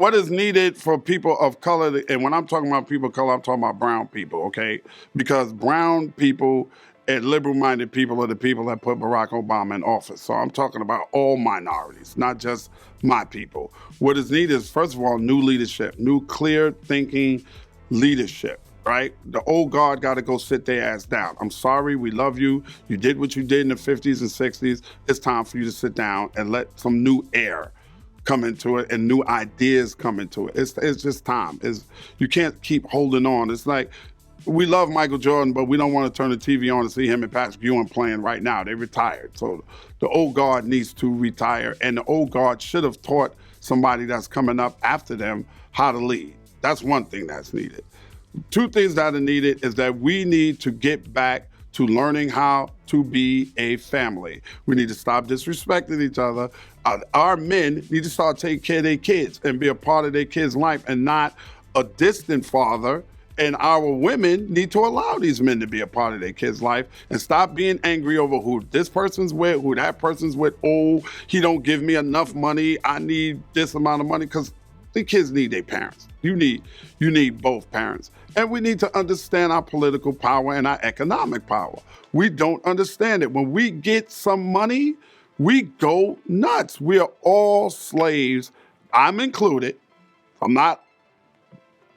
what is needed for people of color, and when I'm talking about people of color, I'm talking about brown people, okay? Because brown people and liberal-minded people are the people that put Barack Obama in office. So I'm talking about all minorities, not just my people. What is needed is, first of all, new leadership, new clear-thinking leadership, right? The old guard got to go sit their ass down. I'm sorry, we love you. You did what you did in the 50s and 60s. It's time for you to sit down and let some new air come into it and new ideas come into it. It's just time. You can't keep holding on. It's like, we love Michael Jordan, but we don't want to turn the TV on and see him and Patrick Ewing playing right now. They retired. So the old guard needs to retire, and the old guard should have taught somebody that's coming up after them how to lead. That's one thing that's needed. Two things that are needed is that we need to get back to learning how to be a family. We need to stop disrespecting each other. Our men need to start taking care of their kids and be a part of their kids' life and not a distant father. And our women need to allow these men to be a part of their kids' life and stop being angry over who this person's with, who that person's with. Oh, he don't give me enough money. I need this amount of money, because the kids need their parents. You need both parents. And we need to understand our political power and our economic power. We don't understand it. When we get some money, we go nuts. We are all slaves. I'm included. I'm not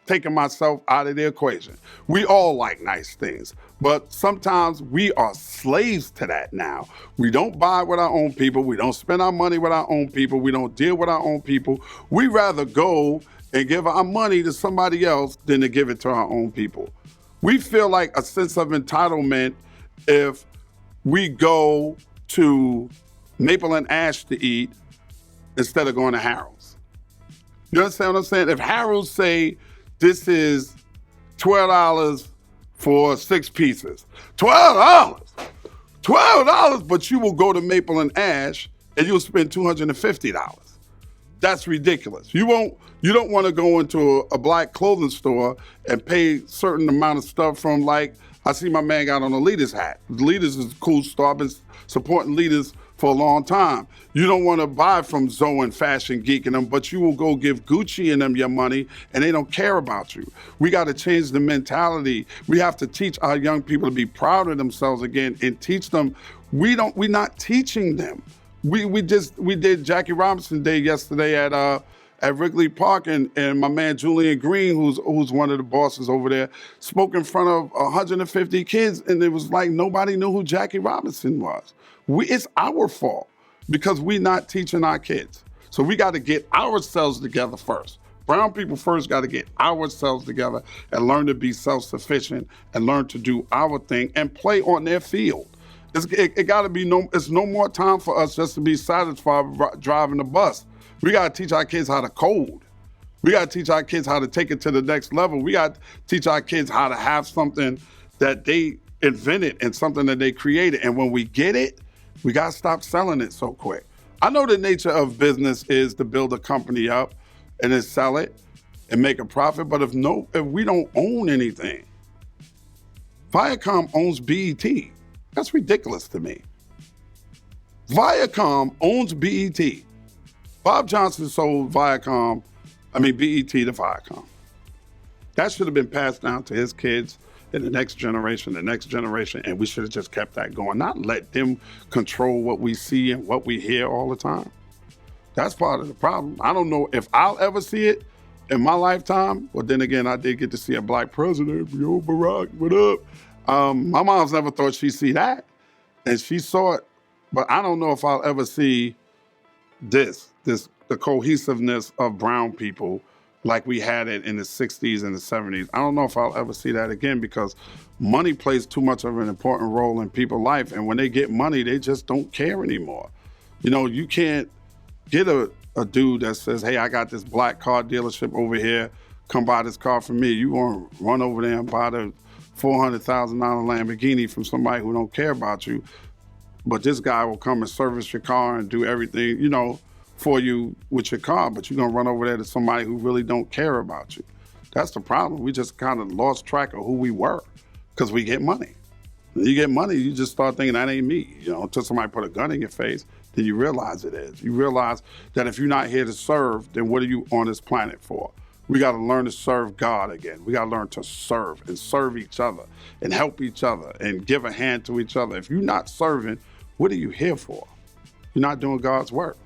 taking myself out of the equation. We all like nice things, but sometimes we are slaves to that now. We don't buy with our own people. We don't spend our money with our own people. We don't deal with our own people. We rather go and give our money to somebody else than to give it to our own people. We feel like a sense of entitlement if we go to Maple and Ash to eat instead of going to Harold's. You understand what I'm saying? If Harold's say, this is $12 for 6 pieces. $12! $12, but you will go to Maple and Ash and you'll spend $250. That's ridiculous. You don't want to go into a black clothing store and pay certain amount of stuff from, like, I see my man got on a Leaders hat. Leaders is a cool store. I've been supporting Leaders for a long time. You don't want to buy from Zoe and Fashion Geek and them, but you will go give Gucci and them your money, and they don't care about you. We got to change the mentality. We have to teach our young people to be proud of themselves again and teach them. We're not teaching them. We did Jackie Robinson Day yesterday at Wrigley Park, and my man Julian Green, who's one of the bosses over there, spoke in front of 150 kids, and it was like nobody knew who Jackie Robinson was. It's our fault because we're not teaching our kids. So we got to get ourselves together first. Brown people first got to get ourselves together and learn to be self-sufficient and learn to do our thing and play on their field. It got to be it's no more time for us just to be satisfied driving the bus. We got to teach our kids how to code. We got to teach our kids how to take it to the next level. We got to teach our kids how to have something that they invented and something that they created. And when we get it, we got to stop selling it so quick. I know the nature of business is to build a company up and then sell it and make a profit. But if we don't own anything, Viacom owns BET. That's ridiculous to me. Viacom owns BET. Bob Johnson sold BET to Viacom. That should have been passed down to his kids and the next generation, and we should have just kept that going, not let them control what we see and what we hear all the time. That's part of the problem. I don't know if I'll ever see it in my lifetime, but then again, I did get to see a black president. Yo, Barack, what up? My mom's never thought she'd see that, and she saw it, but I don't know if I'll ever see the cohesiveness of brown people like we had it in the 60s and the 70s. I don't know if I'll ever see that again because money plays too much of an important role in people's life, and when they get money, they just don't care anymore. You know, you can't get a dude that says, hey, I got this black car dealership over here, come buy this car from me. You want to run over there and buy the $400,000 Lamborghini from somebody who don't care about you, but this guy will come and service your car and do everything, you know, for you with your car, but you're gonna run over there to somebody who really don't care about you. That's the problem. We just kind of lost track of who we were because we get money. When you get money, you just start thinking that ain't me, you know, until somebody put a gun in your face, then you realize it is. You realize that if you're not here to serve, then what are you on this planet for? We got to learn to serve God again. We got to learn to serve and serve each other and help each other and give a hand to each other. If you're not serving, what are you here for? You're not doing God's work.